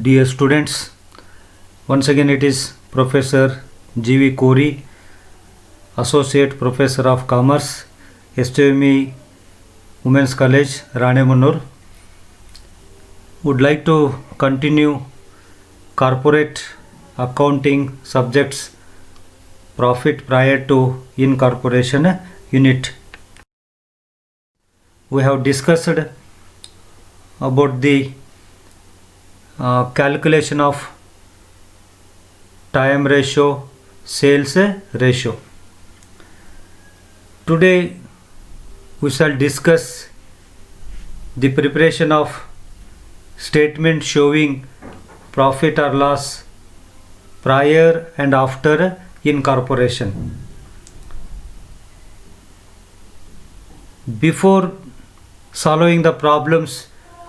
Dear students, once again it is Professor G.V. Kori, Associate Professor of Commerce, STME Women's College, Ranemunur. Would like to continue corporate accounting subjects profit prior to incorporation unit. We have discussed about the calculation of time ratio, sales ratio. Today we shall discuss the preparation of statement showing profit or loss prior and after incorporation. Before solving the problems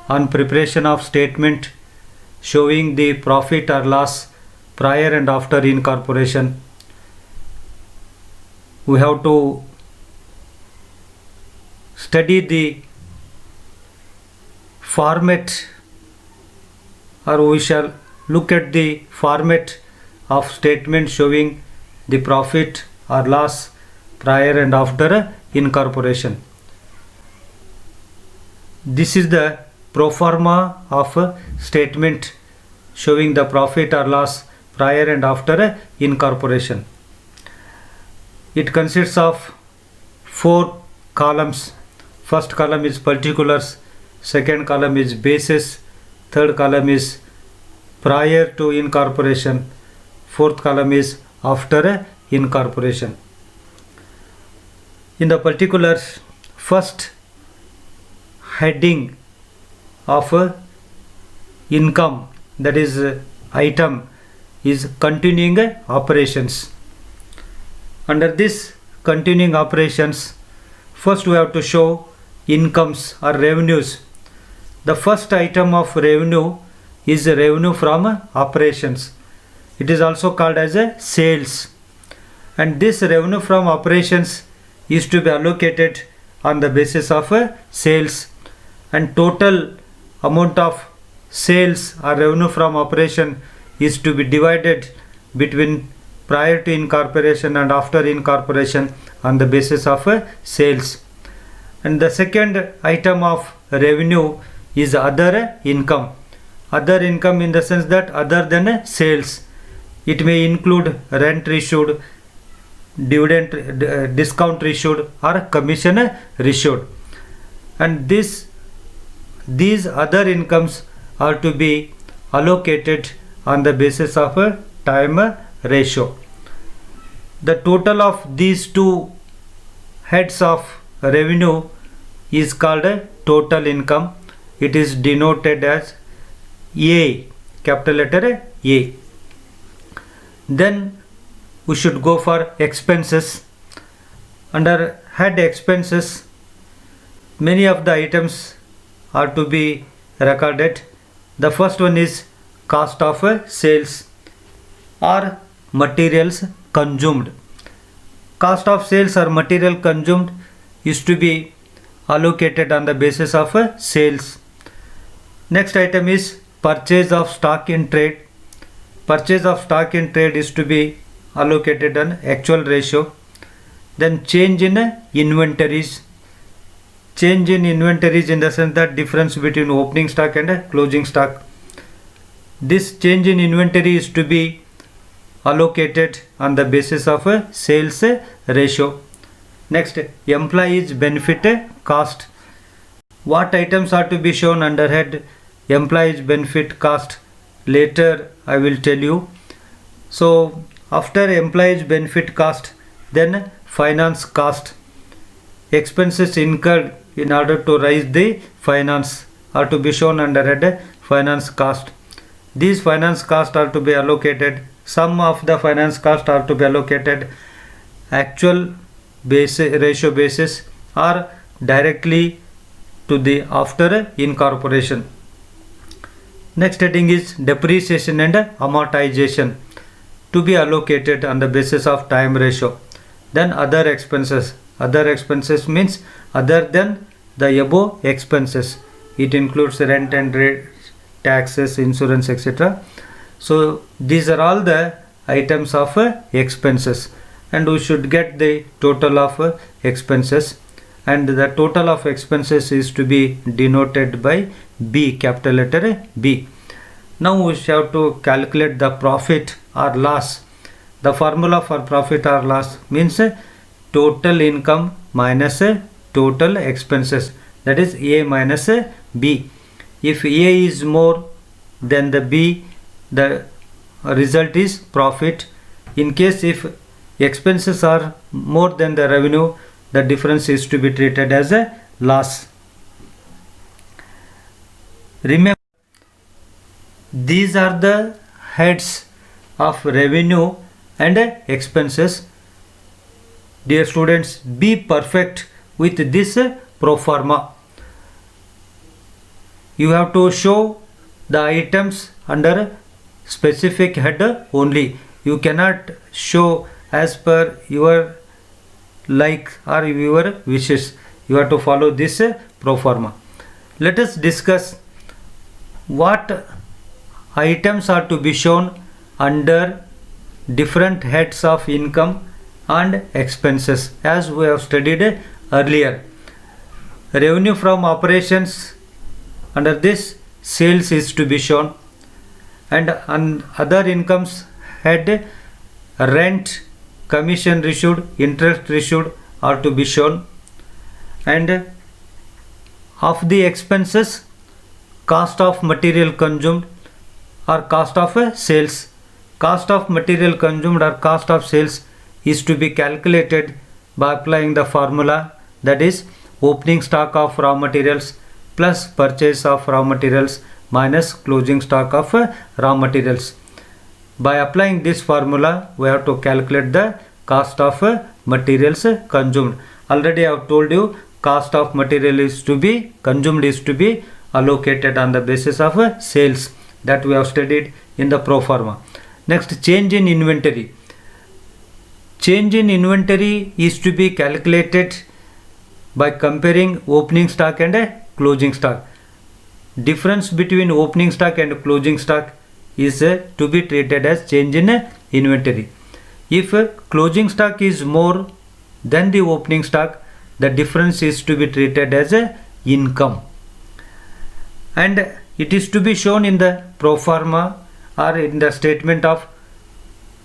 on preparation of statement showing the profit or loss prior and after incorporation, we have to study the format, or we shall look at the format of statement showing the profit or loss prior and after incorporation. This is the pro forma of a statement showing the profit or loss prior and after incorporation. It consists of 4 columns. First column is particulars, second column is basis, third column is prior to incorporation, fourth column is after incorporation. In the particulars, first heading of income, that is item, is continuing operations. Under this continuing operations, first we have to show incomes or revenues. The first item of revenue is revenue from operations. It is also called as a sales, and this revenue from operations is to be allocated on the basis of sales, and total amount of sales or revenue from operation is to be divided between prior to incorporation and after incorporation on the basis of sales. And the second item of revenue is other income. Other income in the sense that other than sales. It may include rent received, dividend discount received, or commission received. And these other incomes are to be allocated on the basis of a time ratio. The total of these two heads of revenue is called a total income. It is denoted as A, capital letter A. Then we should go for expenses. Under head expenses, many of the items are to be recorded. The first one is cost of sales or materials consumed. Cost of sales or material consumed is to be allocated on the basis of sales. Next item is purchase of stock in trade. Purchase of stock in trade is to be allocated on actual ratio. Then change in inventories. Change in inventories in the sense that difference between opening stock and closing stock. This change in inventory is to be allocated on the basis of a sales ratio. Next, employees benefit cost. What items are to be shown under head employees benefit cost? Later I will tell you. So after employees benefit cost, then finance cost. Expenses incurred in order to raise the finance are to be shown under head finance cost. These finance costs are to be allocated. Some of the finance costs are to be allocated actual ratio basis or directly to the after incorporation. Next heading is depreciation and amortization, to be allocated on the basis of time ratio. Then other expenses. Other expenses means other than the above expenses. It includes rent and taxes, insurance, etc. So these are all the items of expenses, and we should get the total of expenses, and the total of expenses is to be denoted by B, capital letter B. Now we have to calculate the profit or loss. The formula for profit or loss means total income minus total expenses, that is A minus B. If A is more than the B, the result is profit. In case if expenses are more than the revenue, the difference is to be treated as a loss. Remember, these are the heads of revenue and expenses. Dear students, be perfect with this pro forma. You have to show the items under specific head only. You cannot show as per your like or your wishes. You have to follow this pro forma. Let us discuss what items are to be shown under different heads of income and expenses, as we have studied earlier. Revenue from operations, under this sales is to be shown, and on other incomes head, rent, commission received, interest received are to be shown, and of the expenses, cost of material consumed or cost of sales. Cost of material consumed or cost of sales is to be calculated by applying the formula, that is opening stock of raw materials plus purchase of raw materials minus closing stock of raw materials. By applying this formula, we have to calculate the cost of materials consumed. Already I have told you, cost of material is to be consumed is to be allocated on the basis of sales, that we have studied in the pro forma. Next, change in inventory. Change in inventory is to be calculated by comparing opening stock and closing stock. Difference between opening stock and closing stock is to be treated as change in inventory. If closing stock is more than the opening stock, the difference is to be treated as income, and it is to be shown in the pro forma or in the statement of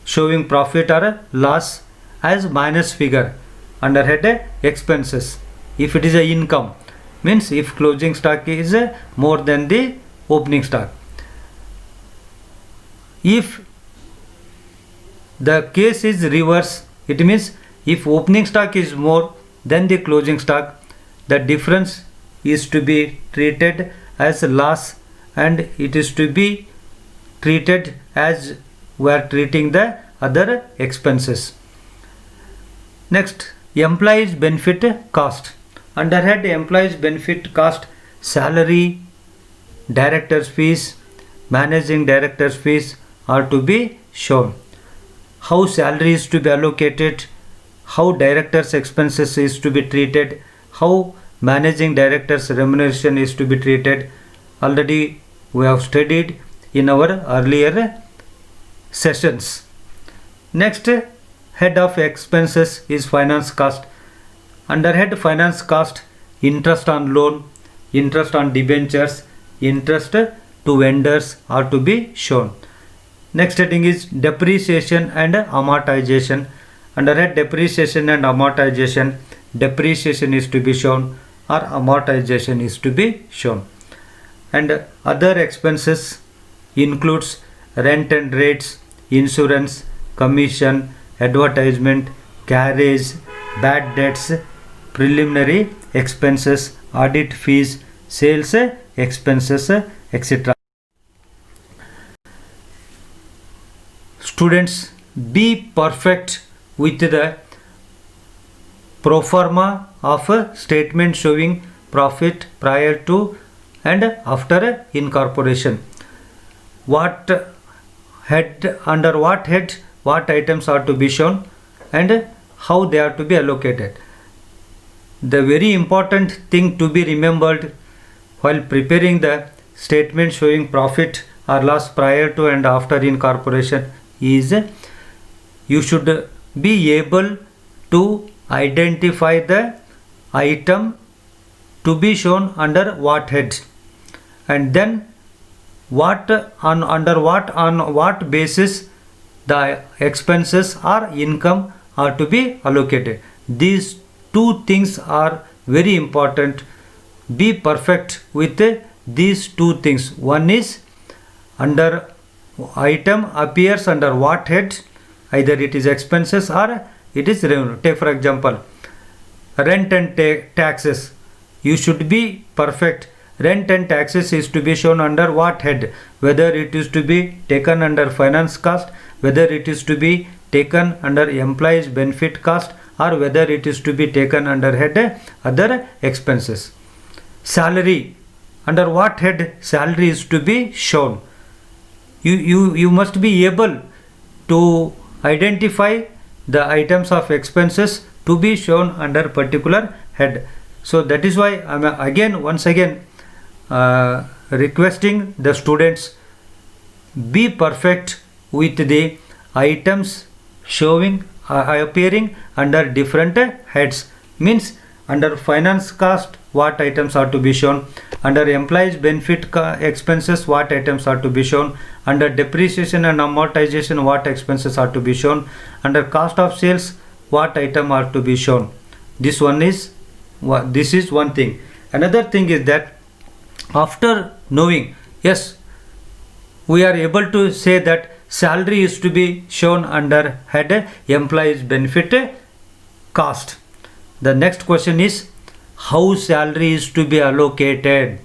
showing profit or loss as minus figure under head expenses. If it is a income, means if closing stock is more than the opening stock. If the case is reverse, it means if opening stock is more than the closing stock, the difference is to be treated as a loss, and it is to be treated as we are treating the other expenses. Next, employees benefit cost. Under head employees benefit cost, salary, directors fees, managing directors fees are to be shown. How salary is to be allocated, how directors expenses is to be treated, how managing directors remuneration is to be treated, already we have studied in our earlier sessions. Next, head of expenses is finance cost. Under head finance cost, interest on loan, interest on debentures, interest to vendors are to be shown. Next heading is depreciation and amortization. Under head depreciation and amortization, depreciation is to be shown or amortization is to be shown. And other expenses includes rent and rates, insurance, commission, advertisement, carriage, bad debts, preliminary expenses, audit fees, sales expenses, etc. Students, be perfect with the pro forma of a statement showing profit prior to and after incorporation. What head, under what head, what items are to be shown and how they are to be allocated. The very important thing to be remembered while preparing the statement showing profit or loss prior to and after incorporation is you should be able to identify the item to be shown under what head, and then on what basis the expenses or income are to be allocated. These two things are very important. Be perfect with these two things. One is under item appears under what head, either it is expenses or it is revenue. Take for example rent and taxes. You should be perfect. Rent and taxes is to be shown under what head, whether it is to be taken under finance cost, whether it is to be taken under employees benefit cost, or whether it is to be taken under head other expenses. Salary, under what head salary is to be shown. You must be able to identify the items of expenses to be shown under particular head. So that is why I am once again requesting the students, be perfect with the items showing appearing under different heads. Means under finance cost what items are to be shown, under employees benefit expenses what items are to be shown, under depreciation and amortization what expenses are to be shown, under cost of sales what item are to be shown. This is one thing. Another thing is that after knowing, yes, we are able to say that salary is to be shown under head employees benefit cost. The next question is how salary is to be allocated.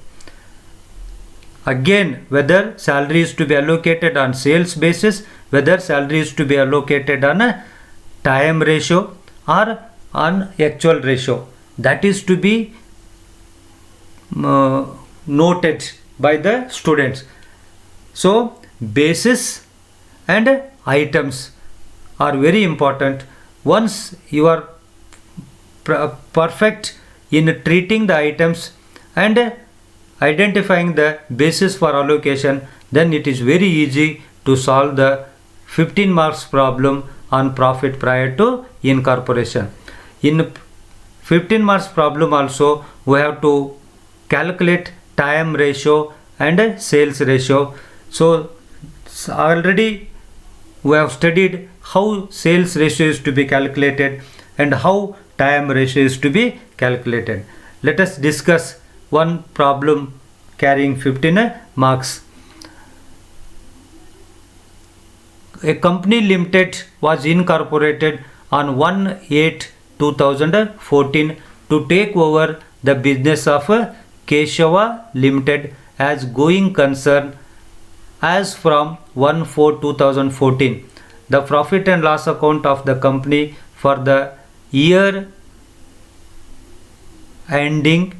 Again, whether salary is to be allocated on sales basis, whether salary is to be allocated on a time ratio or on actual ratio, that is to be noted by the students. So basis and items are very important. Once you are perfect in treating the items and identifying the basis for allocation, then it is very easy to solve the 15 marks problem on profit prior to incorporation. In 15 marks problem also we have to calculate time ratio and sales ratio. So already we have studied how sales ratio is to be calculated and how time ratio is to be calculated. Let us discuss one problem carrying 15 marks. A company limited was incorporated on 1/8/2014 to take over the business of Keshava Limited as going concern as from 1/4/2014. The profit and loss account of the company for the year ending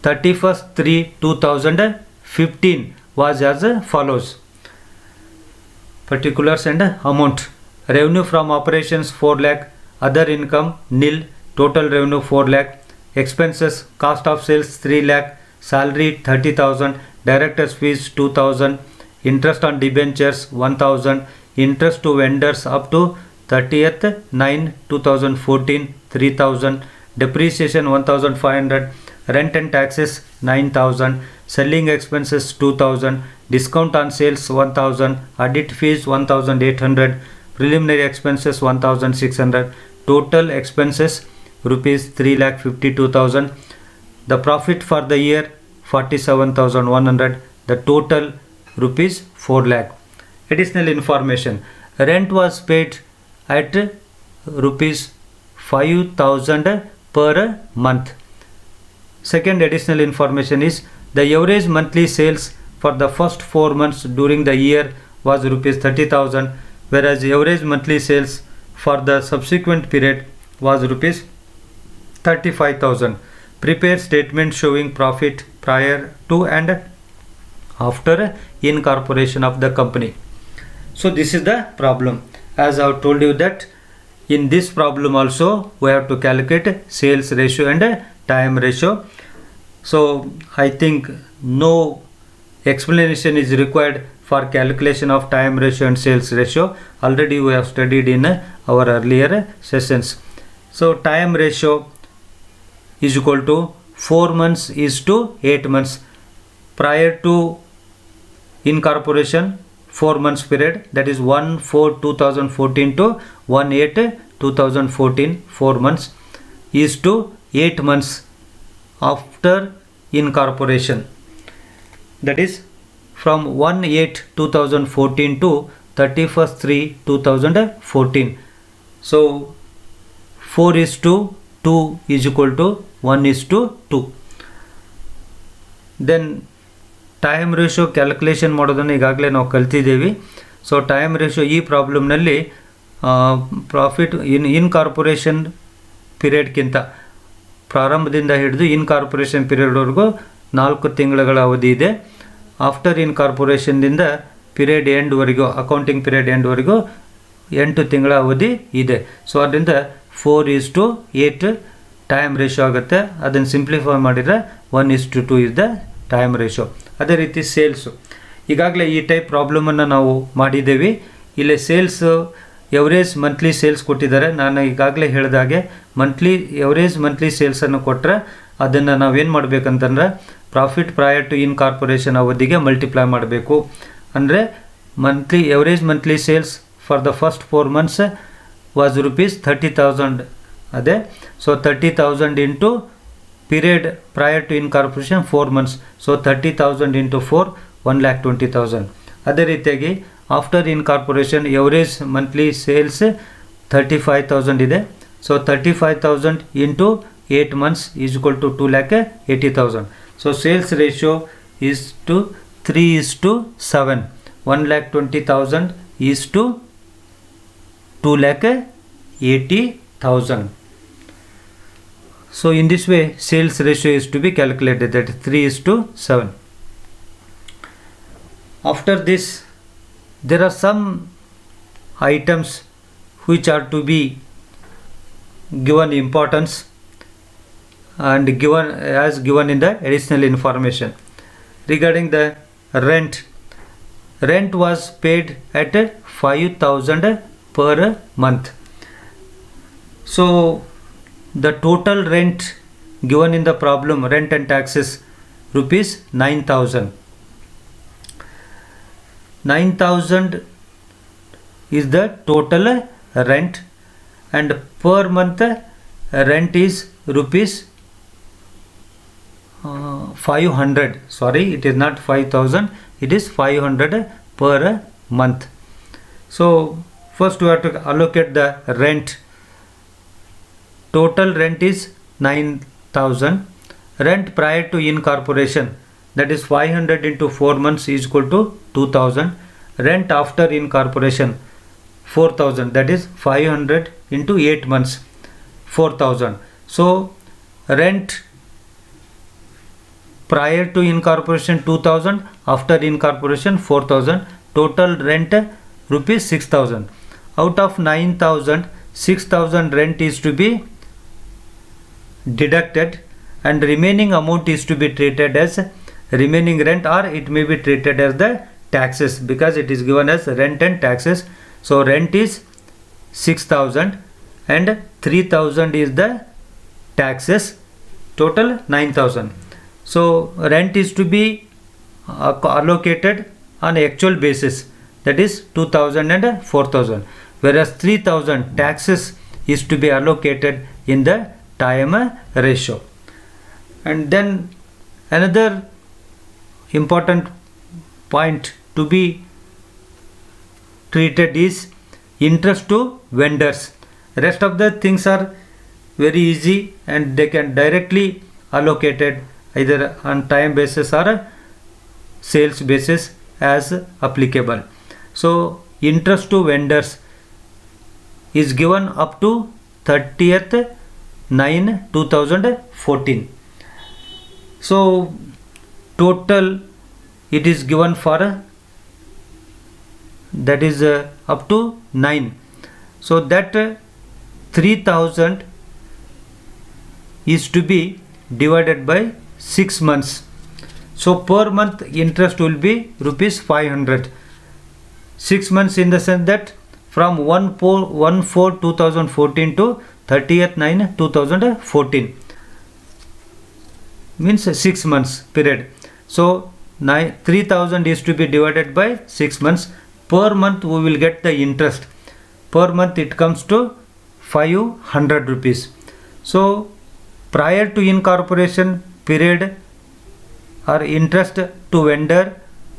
31/3/2015 was as follows. Particulars and amount. Revenue from operations 4 lakh, other income nil, total revenue 4 lakh, expenses cost of sales 3 lakh, salary 30,000, directors fees 2,000, interest on debentures 1,000, interest to vendors up to 30th/9/2014 3,000, depreciation 1,500, rent and taxes 9,000, selling expenses 2,000, discount on sales 1,000, audit fees 1,800, preliminary expenses 1,600, total expenses rupees 3,52,000. The profit for the year 47,100. The total rupees 4 lakh. Additional information. Rent was paid at rupees 5,000 per month. Second additional information is the average monthly sales for the first 4 months during the year was rupees 30,000, whereas the average monthly sales for the subsequent period was rupees 35,000. Prepare statement showing profit prior to and after incorporation of the company. So this is the problem. As I have told you that in this problem also we have to calculate sales ratio and time ratio. So I think no explanation is required for calculation of time ratio and sales ratio. Already we have studied in our earlier sessions. So time ratio is equal to 4 months is to 8 months. Prior to incorporation 4 months period, that is 1/4/2014 to 1/8/2014, 4 months is to 8 months after incorporation, that is from 1/8/2014 to 31st/3/2014. So 4:2 is equal to 1:2. Then time ratio calculation ಮಾಡೋದನ್ನು ಈಗಾಗಲೇ ನಾವು ಕಲ್ತಿದ್ದೀವಿ. So time ratio ಈ ಪ್ರಾಬ್ಲಮ್ನಲ್ಲಿ profit incorporation ಪೀರಿಯಡ್ಗಿಂತ ಪ್ರಾರಂಭದಿಂದ ಹಿಡಿದು incorporation ಪೀರಿಯಡ್ವರೆಗೂ 4 ತಿಂಗಳುಗಳ ಅವಧಿ ಇದೆ. After ಇನ್ಕಾರ್ಪೊರೇಷನ್ದಿಂದ period ಎಂಡ್ವರೆಗೂ, accounting period ಎಂಡ್ವರೆಗೂ 8 ತಿಂಗಳ ಅವಧಿ ಇದೆ. ಸೊ ಅದರಿಂದ 4:8 ಟೈಮ್ ರೇಷಿಯೋ ಆಗುತ್ತೆ. ಅದನ್ನು ಸಿಂಪ್ಲಿಫೈ ಮಾಡಿದರೆ 1:2 ಇಸ್ ದ ಟೈಮ್ ರೇಷಿಯೋ. ಅದೇ ರೀತಿ ಸೇಲ್ಸು, ಈಗಾಗಲೇ ಈ ಟೈಪ್ ಪ್ರಾಬ್ಲಮನ್ನು ನಾವು ಮಾಡಿದ್ದೇವೆ. ಇಲ್ಲಿ ಸೇಲ್ಸ್ ಎವರೇಜ್ ಮಂತ್ಲಿ ಸೇಲ್ಸ್ ಕೊಟ್ಟಿದ್ದಾರೆ. ನಾನು ಈಗಾಗಲೇ ಹೇಳಿದಾಗೆ ಎವರೇಜ್ ಮಂತ್ಲಿ ಸೇಲ್ಸನ್ನು ಕೊಟ್ಟರೆ ಅದನ್ನು ನಾವೇನು ಮಾಡಬೇಕಂತಂದ್ರೆ ಪ್ರಾಫಿಟ್ ಪ್ರಯರ್ ಟು ಇನ್ಕಾರ್ಪೊರೇಷನ್ ಅವಧಿಗೆ ಮಲ್ಟಿಪ್ಲೈ ಮಾಡಬೇಕು. ಅಂದರೆ average monthly sales for the first 4 months was ₹30,000 ಅದೇ. So 30,000 into period prior to incorporation 4 months. So 30,000 into 4, 1,20,000. ಅದೇ ರೀತಿಯಾಗಿ after incorporation average monthly sales 35,000 ಇದೆ. So 35,000 into 8 months is equal to 2,80,000. So sales ratio is to 3:7. 1,20,000 is to 2,80,000. So in this way sales ratio is to be calculated, that is 3:7. After this there are some items which are to be given importance and given in the additional information regarding the rent. Rent was paid at 5,000 per month. So the total rent given in the problem, rent and taxes, ₹9,000. 9,000 is the total rent, and per month rent is ₹500. Sorry, it is not 5,000, it is 500 per month. So first we have to allocate the rent. Total rent is 9,000. Rent prior to incorporation, that is 500 into 4 months is equal to 2,000. Rent after incorporation 4,000, that is 500 into 8 months 4,000. So rent prior to incorporation 2,000, after incorporation 4,000, total rent ₹6,000. Out of 9,000, 6,000 rent is to be deducted, and remaining amount is to be treated as remaining rent, or it may be treated as the taxes because it is given as rent and taxes. So rent is 6,000 and 3,000 is the taxes, total 9,000. So rent is to be allocated on actual basis, that is 2,000 and 4,000, whereas 3,000 taxes is to be allocated in the time ratio. And then another important point to be treated is interest to vendors. Rest of the things are very easy and they can directly allocated either on time basis or sales basis as applicable. So interest to vendors is given up to 30/9/2014. So total it is given for that is up to 9. So that 3,000 is to be divided by 6 months. So per month interest will be rupees 500. 6 months in the sense that from 1/4/2014 to 30/9/2014 means 6 months period. So 3,000 is to be divided by 6 months. Per month we will get the interest. Per month it comes to 500 rupees. So prior to incorporation period or interest to vendor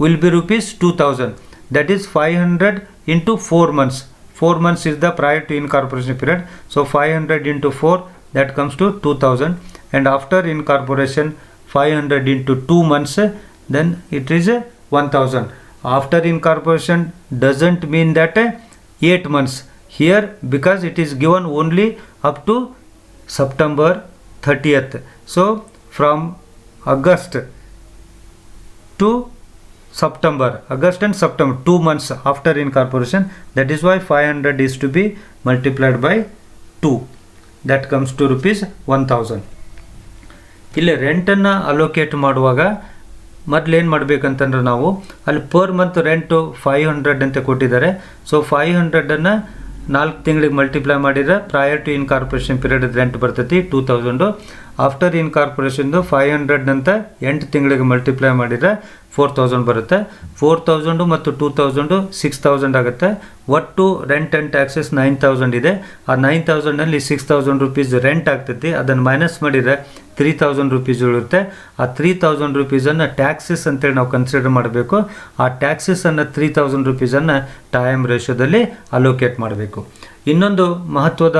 will be rupees 2,000. That is 500 into 4 months. 4 months is the prior to incorporation period. So 500 into 4, that comes to 2,000. And after incorporation 500 into 2 months, then it is 1,000. After incorporation doesn't mean that 8 months here, because it is given only up to September 30th. So from August to September, August and September, 2 months after incorporation. That is why 500 is to be multiplied by 2. That comes to rupees 1,000. ಇಲ್ಲಿ ರೆಂಟನ್ನು allocate ಮಾಡುವಾಗ ಮೊದಲು ಏನು ಮಾಡಬೇಕಂತಂದ್ರೆ ನಾವು ಅಲ್ಲಿ per month rent 500 ಅಂತ ಕೊಟ್ಟಿದ್ದಾರೆ. So 500ಅನ್ನು 4 ತಿಂಗಳಿಗೆ multiply ಮಾಡಿದರೆ prior to incorporation period rent ಬರ್ತೈತಿ 2,000. ಆಫ್ಟರ್ ಇನ್ಕಾರ್ಪೊರೇಷನ್ದು 500 ಅಂತ 8 ತಿಂಗಳಿಗೆ ಮಲ್ಟಿಪ್ಲೈ ಮಾಡಿದರೆ 4,000 ಬರುತ್ತೆ. 4,000 ಮತ್ತು 2,000 6,000 ಆಗುತ್ತೆ. ಒಟ್ಟು ರೆಂಟ್ ಆ್ಯಂಡ್ ಟ್ಯಾಕ್ಸಸ್ 9,000 ಇದೆ. ಆ 9,000ನಲ್ಲಿ 6,000 ರುಪೀಸ್ ರೆಂಟ್ ಆಗ್ತೈತಿ. ಅದನ್ನು ಮೈನಸ್ ಮಾಡಿದರೆ 3,000 ರುಪೀಸ್ ಇರುತ್ತೆ. ಆ 3,000 ರುಪೀಸನ್ನು ಟ್ಯಾಕ್ಸಸ್ ಅಂತೇಳಿ ನಾವು ಕನ್ಸಿಡರ್ ಮಾಡಬೇಕು. ಆ ಟ್ಯಾಕ್ಸಸನ್ನು 3,000 ರುಪೀಸನ್ನು ಟೈಮ್ ರೇಷಿಯೋದಲ್ಲಿ ಅಲೋಕೇಟ್ ಮಾಡಬೇಕು. ಇನ್ನೊಂದು ಮಹತ್ವದ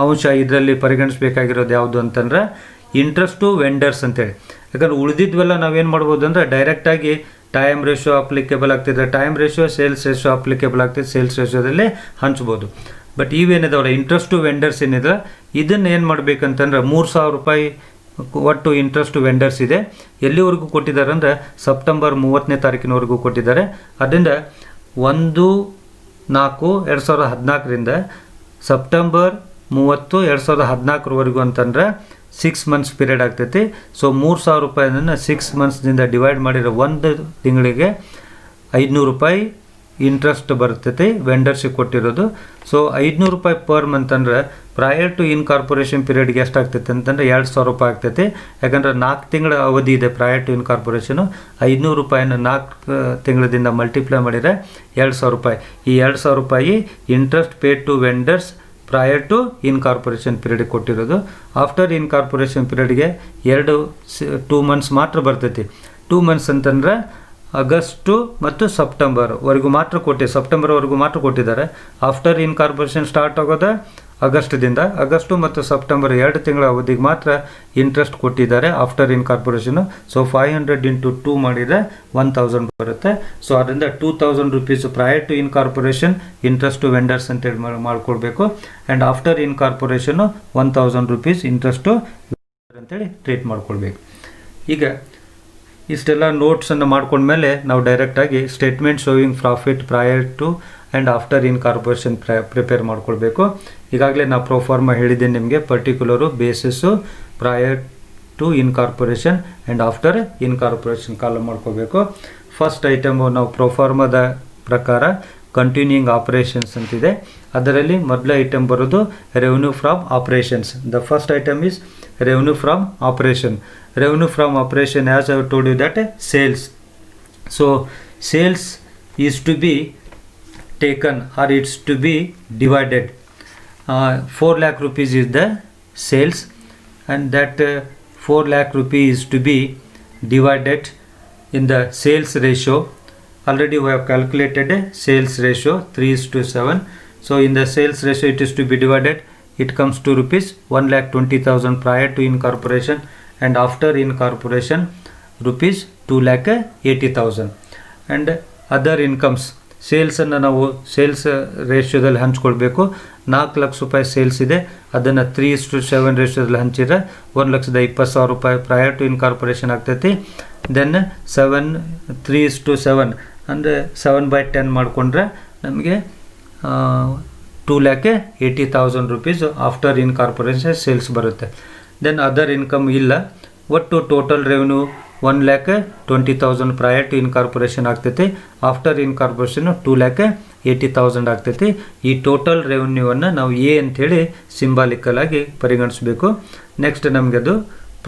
ಅಂಶ ಇದರಲ್ಲಿ ಪರಿಗಣಿಸಬೇಕಾಗಿರೋದು ಯಾವುದು ಅಂತಂದ್ರೆ ಇಂಟ್ರೆಸ್ಟ್ ಟು ವೆಂಡರ್ಸ್ ಅಂತೇಳಿ. ಯಾಕಂದ್ರೆ ಉಳಿದಿದ್ವೆಲ್ಲ ನಾವೇನು ಮಾಡ್ಬೋದು ಅಂದರೆ ಡೈರೆಕ್ಟಾಗಿ ಟೈಮ್ ರೇಷಿಯೋ ಅಪ್ಲಿಕೇಬಲ್ ಆಗ್ತಿದ್ರೆ time ratio, sales ratio applicable ಆಗ್ತಿದೆ, ಸೇಲ್ಸ್ ರೇಷಿಯೋದಲ್ಲೇ ಹಂಚ್ಬೋದು. ಬಟ್ ಇವೇನಿದಾವಲ್ಲ ಇಂಟ್ರೆಸ್ಟ್ ಟು ವೆಂಡರ್ಸ್ ಏನಿದೆ, ಇದನ್ನು ಏನು ಮಾಡಬೇಕಂತಂದ್ರೆ 3,000 ರೂಪಾಯಿ ಒಟ್ಟು ಇಂಟ್ರೆಸ್ಟ್ ಟು ವೆಂಡರ್ಸ್ ಇದೆ. ಎಲ್ಲಿವರೆಗೂ ಕೊಟ್ಟಿದ್ದಾರೆ ಅಂದರೆ ಸೆಪ್ಟೆಂಬರ್ 30ನೇ ತಾರೀಕಿನವರೆಗೂ ಕೊಟ್ಟಿದ್ದಾರೆ. ಅದರಿಂದ 1/4/2014 ಸೆಪ್ಟೆಂಬರ್ 30, 2014 ಅಂತಂದ್ರೆ 6 ಮಂತ್ಸ್ ಪೀರಿಯಡ್ ಆಗ್ತೈತಿ. ಸೊ 3,000 ರೂಪಾಯಿನ 6 ಮಂತ್ಸ್ದಿಂದ ಡಿವೈಡ್ ಮಾಡಿರೋ ಒಂದು ತಿಂಗಳಿಗೆ 500 ರೂಪಾಯಿ ಇಂಟ್ರೆಸ್ಟ್ ಬರ್ತೈತಿ ವೆಂಡರ್ಸಿಗೆ ಕೊಟ್ಟಿರೋದು. ಸೊ 500 ರೂಪಾಯಿ ಪರ್ ಮಂತ್ ಅಂದರೆ ಪ್ರಯರ್ ಟು ಇನ್ಕಾರ್ಪೊರೇಷನ್ ಪೀರಿಯಡ್ಗೆ ಎಷ್ಟು ಆಗ್ತೈತೆ ಅಂತಂದರೆ 2,000 ರೂಪಾಯಿ ಆಗ್ತೈತಿ. ಯಾಕಂದರೆ 4 ತಿಂಗಳ ಅವಧಿ ಇದೆ ಪ್ರಯರ್ ಟು ಇನ್ಕಾರ್ಪೊರೇಷನು. 500 ರೂಪಾಯಿನ 4 ತಿಂಗಳದಿಂದ ಮಲ್ಟಿಪ್ಲೈ ಮಾಡಿದರೆ 2,000 ರೂಪಾಯಿ. ಈ 2,000 ರೂಪಾಯಿ interest paid to vendors prior to incorporation ಪೀರಿಯಡ್ಗೆ ಕೊಟ್ಟಿರೋದು. ಆಫ್ಟರ್ ಇನ್ಕಾರ್ಪೊರೇಷನ್ ಪೀರಿಯಡ್ಗೆ 2 ಮಂತ್ಸ್ ಮಾತ್ರ ಬರ್ತೈತಿ. 2 ಮಂತ್ಸ್ ಅಂತಂದರೆ ಆಗಸ್ಟು ಮತ್ತು ಸೆಪ್ಟೆಂಬರ್ವರೆಗೂ ಮಾತ್ರ ಸೆಪ್ಟೆಂಬರ್ವರೆಗೂ ಮಾತ್ರ ಕೊಟ್ಟಿದ್ದಾರೆ. ಆಫ್ಟರ್ ಇನ್ಕಾರ್ಪೊರೇಷನ್ ಸ್ಟಾರ್ಟ್ ಆಗೋದು ಆಗಸ್ಟ್ದಿಂದ. ಆಗಸ್ಟು ಮತ್ತು ಸೆಪ್ಟೆಂಬರ್ 2 ತಿಂಗಳ ಅವಧಿಗೆ ಮಾತ್ರ ಇಂಟ್ರೆಸ್ಟ್ ಕೊಟ್ಟಿದ್ದಾರೆ ಆಫ್ಟರ್ ಇನ್ಕಾರ್ಪೊರೇಷನು. ಸೊ 500 ಇಂಟು 2 ಮಾಡಿದರೆ 1,000 ಬರುತ್ತೆ. ಸೊ ಅದರಿಂದ 2,000 rupees prior to incorporation interest to vendors ಅಂತೇಳಿ ಮಾಡ್ಕೊಳ್ಬೇಕು. And after incorporation 1,000 rupees interest ಅಂತೇಳಿ ಟ್ರೀಟ್ ಮಾಡ್ಕೊಳ್ಬೇಕು. ಈಗ ಇಷ್ಟೆಲ್ಲ ನೋಟ್ಸನ್ನು ಮಾಡ್ಕೊಂಡ್ಮೇಲೆ ನಾವು ಡೈರೆಕ್ಟಾಗಿ statement showing profit prior to and after incorporation prepare ಮಾಡ್ಕೊಳ್ಬೇಕು. ಈಗಾಗಲೇ ನಾವು ಪ್ರೋಫಾರ್ಮ ಹೇಳಿದ್ದೇನೆ ನಿಮಗೆ. Particular, basis, prior to incorporation and after incorporation column ಮಾಡ್ಕೋಬೇಕು. ಫಸ್ಟ್ ಐಟಮು ನಾವು ಪ್ರೋಫಾರ್ಮದ ಪ್ರಕಾರ ಕಂಟಿನ್ಯೂಯಿಂಗ್ ಆಪರೇಷನ್ಸ್ ಅಂತಿದೆ. ಅದರಲ್ಲಿ ಮೊದಲ ಐಟಮ್ ಬರೋದು revenue from operations. The first item is revenue from operation. Revenue from operation, as I have told you, that sales. So sales is to be taken or it's to be divided. 4 lakh rupees is the sales, and that 4 lakh rupees is to be divided in the sales ratio. Already we have calculated a sales ratio 3:7. So in the sales ratio it is to be divided. It comes to rupees 1,20,000 prior to incorporation, and after incorporation rupees 2,80,000. And other incomes, ಸೇಲ್ಸನ್ನು ನಾವು sales ರೇಷಿಯೋದಲ್ಲಿ ಹಂಚ್ಕೊಳ್ಬೇಕು. 4 lakh ರೂಪಾಯಿ sales ಇದೆ, ಅದನ್ನು 3:7 ರೇಷಿಯೋದಲ್ಲಿ ಹಂಚಿದ್ರೆ 1,20,000 ರೂಪಾಯಿ prior to incorporation ಆಗ್ತೈತಿ. Then 3:7 ಅಂದರೆ 7/10 ಮಾಡಿಕೊಂಡ್ರೆ ನಮಗೆ 2,80,000 rupees ಆಫ್ಟರ್ ಇನ್ಕಾರ್ಪೊರೇಷನ್ ಸೇಲ್ಸ್ ಬರುತ್ತೆ. ದೆನ್ ಅದರ್ ಇನ್ಕಮ್ ಇಲ್ಲ. ಒಟ್ಟು total revenue 1,20,000 prior to incorporation ಆಗ್ತೈತಿ. ಆಫ್ಟರ್ ಇನ್ಕಾರ್ಪೊರೇಷನ್ 2,80,000 ಆಗ್ತೈತಿ. ಈ ಟೋಟಲ್ ರೆವೆನ್ಯೂವನ್ನು ನಾವು ಎ ಅಂಥೇಳಿ ಸಿಂಬಾಲಿಕಲ್ ಆಗಿ ಪರಿಗಣಿಸಬೇಕು. ನೆಕ್ಸ್ಟ್ ನಮಗೆ ಅದು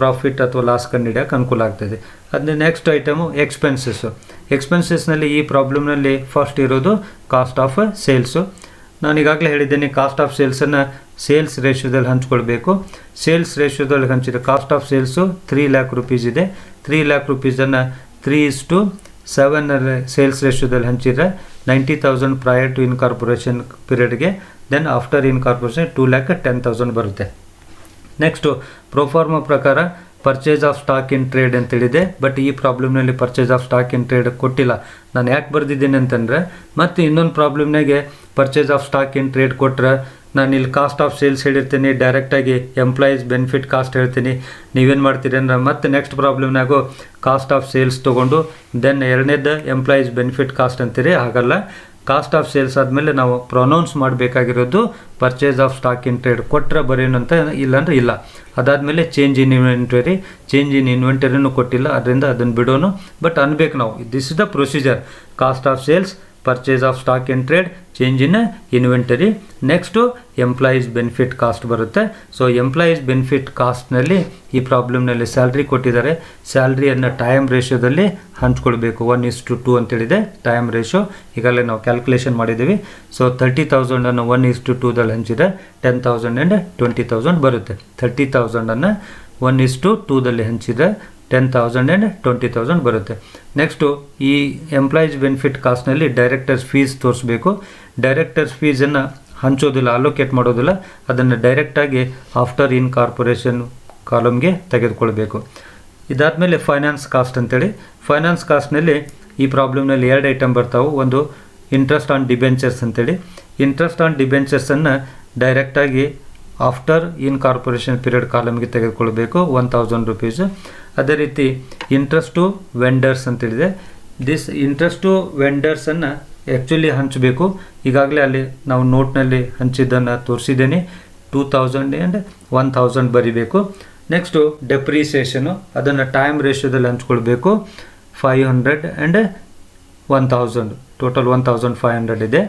ಪ್ರಾಫಿಟ್ ಅಥವಾ ಲಾಸ್ ಕಂಡುಹಿಡಿಯೋಕೆ ಅನುಕೂಲ ಆಗ್ತದೆ. ಅದನ್ನ ನೆಕ್ಸ್ಟ್ ಐಟಮು ಎಕ್ಸ್ಪೆನ್ಸಸ್ಸು. ಎಕ್ಸ್ಪೆನ್ಸಸ್ನಲ್ಲಿ ಈ ಪ್ರಾಬ್ಲಮ್ನಲ್ಲಿ ಫಸ್ಟ್ ಇರೋದು ಕಾಸ್ಟ್ ಆಫ್ ಸೇಲ್ಸು. ನಾನು ಈಗಾಗಲೇ ಹೇಳಿದ್ದೇನೆ, ಕಾಸ್ಟ್ ಆಫ್ ಸೇಲ್ಸನ್ನು ಸೇಲ್ಸ್ ರೇಷ್ಯೋದಲ್ಲಿ ಹಂಚ್ಕೊಳ್ಬೇಕು. ಸೇಲ್ಸ್ ರೇಷ್ಯೋದಲ್ಲಿ ಹಂಚಿದ cost of sales 3 lakh rupees ಇದೆ. 3 lakh rupeesನ್ನು 3:7 ಸೇಲ್ಸ್ ರೇಷ್ಯೋದಲ್ಲಿ ಹಂಚಿದ್ರೆ 90,000 ಪ್ರಯರ್ ಟು ಇನ್ಕಾರ್ಪೊರೇಷನ್ ಪೀರಿಯಡ್ಗೆ. ದೆನ್ ಆಫ್ಟರ್ ಇನ್ಕಾರ್ಪೊರೇಷನ್ 2,10,000 ಬರುತ್ತೆ. ನೆಕ್ಸ್ಟು ಪ್ರೊಫಾರ್ಮಾ ಪ್ರಕಾರ purchase of stock in trade ಅಂತೇಳಿದೆ. ಬಟ್ ಈ ಪ್ರಾಬ್ಲಮ್ನಲ್ಲಿ purchase of stock in trade ಕೊಟ್ಟಿಲ್ಲ. ನಾನು ಯಾಕೆ ಬರೆದಿದ್ದೀನಿ ಅಂತಂದರೆ, ಮತ್ತು ಇನ್ನೊಂದು ಪ್ರಾಬ್ಲಮ್ನಾಗೆ purchase of stock in trade ಕೊಟ್ಟರೆ ನಾನು ಇಲ್ಲಿ ಕಾಸ್ಟ್ ಆಫ್ ಸೇಲ್ಸ್ ಹೇಳಿರ್ತೀನಿ, ಡೈರೆಕ್ಟಾಗಿ ಎಂಪ್ಲಾಯೀಸ್ ಬೆನಿಫಿಟ್ ಕಾಸ್ಟ್ ಹೇಳ್ತೀನಿ. ನೀವೇನು ಮಾಡ್ತೀರಿ ಅಂದ್ರೆ ಮತ್ತೆ ನೆಕ್ಸ್ಟ್ ಪ್ರಾಬ್ಲಮ್ನಾಗೂ ಕಾಸ್ಟ್ ಆಫ್ ಸೇಲ್ಸ್ ತೊಗೊಂಡು ದೆನ್ ಎರಡನೇದು ಎಂಪ್ಲಾಯೀಸ್ ಬೆನಿಫಿಟ್ ಕಾಸ್ಟ್ ಅಂತೀರಿ. ಹಾಗಲ್ಲ, ಕಾಸ್ಟ್ ಆಫ್ ಸೇಲ್ಸ್ ಆದಮೇಲೆ ನಾವು ಪ್ರೊನೌನ್ಸ್ ಮಾಡಬೇಕಾಗಿರೋದು purchase of stock in trade. ಕೊಟ್ಟರೆ ಬರೇನು ಅಂತ, ಇಲ್ಲಾಂದ್ರೆ ಇಲ್ಲ. ಅದಾದಮೇಲೆ ಚೇಂಜ್ ಇನ್ ಇನ್ವೆಂಟರಿನೂ ಕೊಟ್ಟಿಲ್ಲ, ಅದರಿಂದ ಅದನ್ನು ಬಿಡೋನು. ಬಟ್ ಅನ್ಬೇಕು ನಾವು, this is the procedure. Cost of sales, purchase of stock in trade, change in inventory. Next employees benefit cost ಬರುತ್ತೆ. ಸೊ ಎಂಪ್ಲಾಯೀಸ್ ಬೆನಿಫಿಟ್ ಕಾಸ್ಟ್ನಲ್ಲಿ ಈ ಪ್ರಾಬ್ಲಮ್ನಲ್ಲಿ ಸ್ಯಾಲ್ರಿ ಕೊಟ್ಟಿದ್ದಾರೆ. ಸ್ಯಾಲ್ರಿಯನ್ನು ಟೈಮ್ ರೇಷ್ಯೋದಲ್ಲಿ ಹಂಚ್ಕೊಳ್ಬೇಕು. 1:2 ಅಂತೇಳಿದೆ ಟೈಮ್ ರೇಷ್ಯೋ. ಈಗಾಗಲೇ ನಾವು ಕ್ಯಾಲ್ಕುಲೇಷನ್ ಮಾಡಿದ್ದೀವಿ. ಸೊ 30,000 1:2 ಹಂಚಿದ್ರೆ 10,000 and 20,000 ಬರುತ್ತೆ. 30,000 1:2 ಹಂಚಿದ್ರೆ 10,000 and 20,000 ಬರುತ್ತೆ. ನೆಕ್ಸ್ಟು ಈ ಎಂಪ್ಲಾಯೀಸ್ ಬೆನಿಫಿಟ್ ಕಾಸ್ಟ್ನಲ್ಲಿ ಡೈರೆಕ್ಟರ್ಸ್ ಫೀಸ್ ತೋರಿಸ್ಬೇಕು. ಡೈರೆಕ್ಟರ್ಸ್ ಫೀಸನ್ನು ಹಂಚೋದಿಲ್ಲ, ಅಲೋಕೇಟ್ ಮಾಡೋದಿಲ್ಲ. ಅದನ್ನು ಡೈರೆಕ್ಟಾಗಿ ಆಫ್ಟರ್ ಇನ್ಕಾರ್ಪೊರೇಷನ್ ಕಾಲಮ್ಗೆ ತೆಗೆದುಕೊಳ್ಬೇಕು. ಇದಾದಮೇಲೆ ಫೈನಾನ್ಸ್ ಕಾಸ್ಟ್ ಅಂತೇಳಿ. ಫೈನಾನ್ಸ್ ಕಾಸ್ಟ್ನಲ್ಲಿ ಈ ಪ್ರಾಬ್ಲಮ್ನಲ್ಲಿ 2 ಐಟಮ್ ಬರ್ತಾವೆ. ಒಂದು ಇಂಟ್ರೆಸ್ಟ್ ಆನ್ ಡಿಬೆಂಚರ್ಸ್ ಅಂತೇಳಿ. ಇಂಟ್ರೆಸ್ಟ್ ಆನ್ ಡಿಬೆಂಚರ್ಸನ್ನು ಡೈರೆಕ್ಟಾಗಿ ಆಫ್ಟರ್ ಇನ್ಕಾರ್ಪೊರೇಷನ್ ಪೀರಿಯಡ್ ಕಾಲಮ್ಗೆ ತೆಗೆದುಕೊಳ್ಬೇಕು, 1,000 rupees. ಅದೇ ರೀತಿ ಇಂಟ್ರೆಸ್ಟ್ ಟು ವೆಂಡರ್ಸ್ ಅಂತೇಳಿದೆ. ದಿಸ್ ಇಂಟ್ರೆಸ್ಟ್ ಟು ವೆಂಡರ್ಸನ್ನು ಆ್ಯಕ್ಚುಲಿ ಹಂಚಬೇಕು. ಈಗಾಗಲೇ ಅಲ್ಲಿ ನಾವು ನೋಟ್ನಲ್ಲಿ ಹಂಚಿದ್ದನ್ನು ತೋರಿಸಿದ್ದೇನೆ. 2,000 and 1,000 ಬರಿಬೇಕು. ನೆಕ್ಸ್ಟು ಡೆಪ್ರಿಸಿಯೇಷನು, ಅದನ್ನು ಟೈಮ್ ರೇಷ್ಯೋದಲ್ಲಿ ಹಂಚ್ಕೊಳ್ಬೇಕು. 500 and 1,000, ಟೋಟಲ್ 1,500 ಇದೆ.